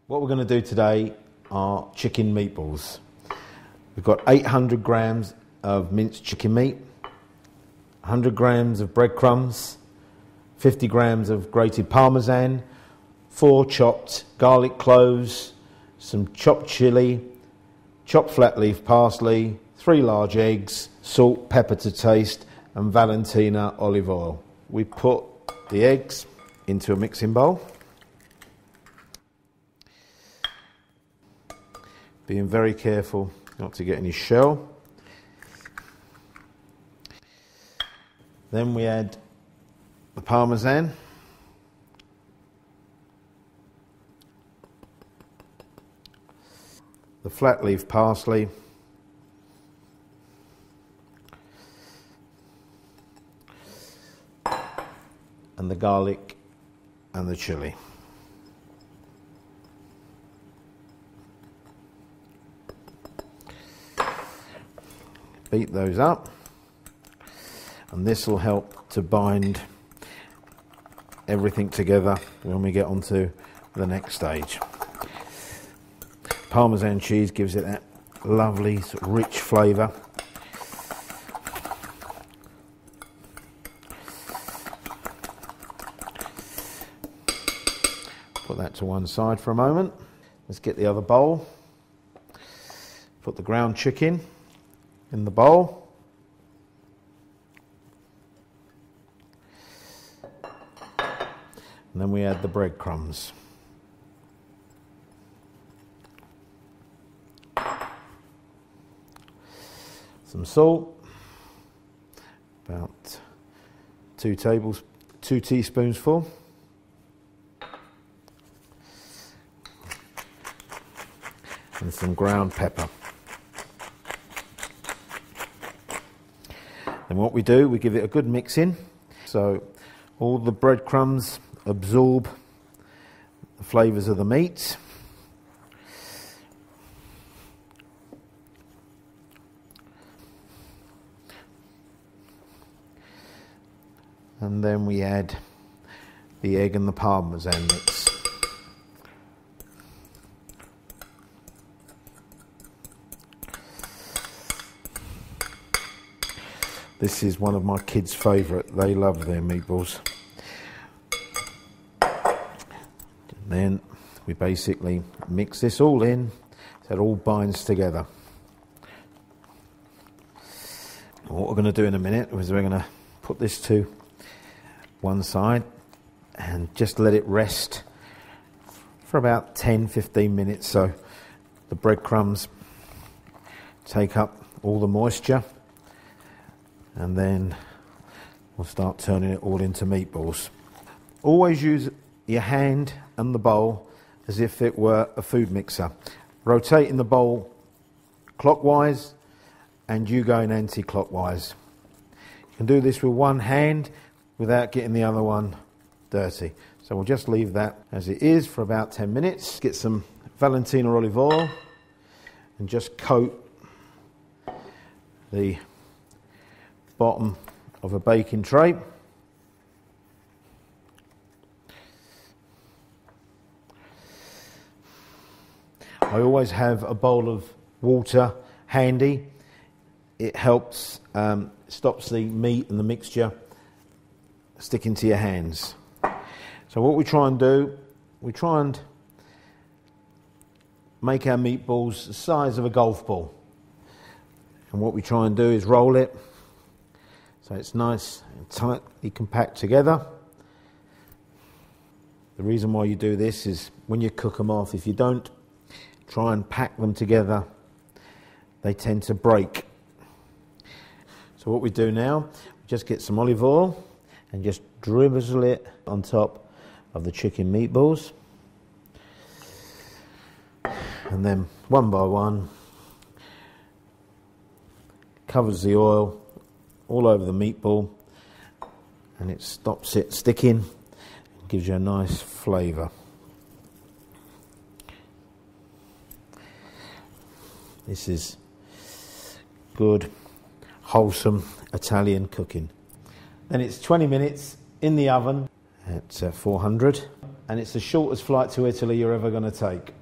What we're going to do today are chicken meatballs. We've got 800 grams of minced chicken meat, 100 grams of breadcrumbs, 50 grams of grated parmesan, 4 chopped garlic cloves, some chopped chilli, chopped flat leaf parsley, 3 large eggs, salt, pepper to taste, and Valentina olive oil. We put the eggs into a mixing bowl. Being very careful not to get any shell. Then we add the parmesan. The flat leaf parsley. And the garlic and the chilli. Beat those up, and this will help to bind everything together when we get onto the next stage. Parmesan cheese gives it that lovely sort of rich flavour. Put that to one side for a moment. Let's get the other bowl. Put the ground chicken in the bowl. And then we add the breadcrumbs. Some salt, about 2 teaspoons full. And some ground pepper. And what we do, we give it a good mix in, so all the breadcrumbs absorb the flavours of the meat. And then we add the egg and the parmesan mix. This is one of my kids' favourite. They love their meatballs. And then we basically mix this all in so it all binds together. And what we're going to do in a minute is we're going to put this to one side and just let it rest for about 10-15 minutes so the breadcrumbs take up all the moisture. And then we'll start turning it all into meatballs. Always use your hand and the bowl as if it were a food mixer. Rotating the bowl clockwise and you going anti-clockwise. You can do this with one hand without getting the other one dirty. So we'll just leave that as it is for about 10 minutes. Get some Valentina olive oil and just coat the bottom of a baking tray. I always have a bowl of water handy. It helps, stops the meat and the mixture sticking to your hands. So what we try and do, we try and make our meatballs the size of a golf ball. And what we try and do is roll it so it's nice and tightly compact together. The reason why you do this is when you cook them off, if you don't try and pack them together, they tend to break. So what we do now, we just get some olive oil and just drizzle it on top of the chicken meatballs. And then one by one, covers the oil all over the meatball and it stops it sticking and gives you a nice flavour. This is good, wholesome Italian cooking. Then it's 20 minutes in the oven at 400 and it's the shortest flight to Italy you're ever going to take.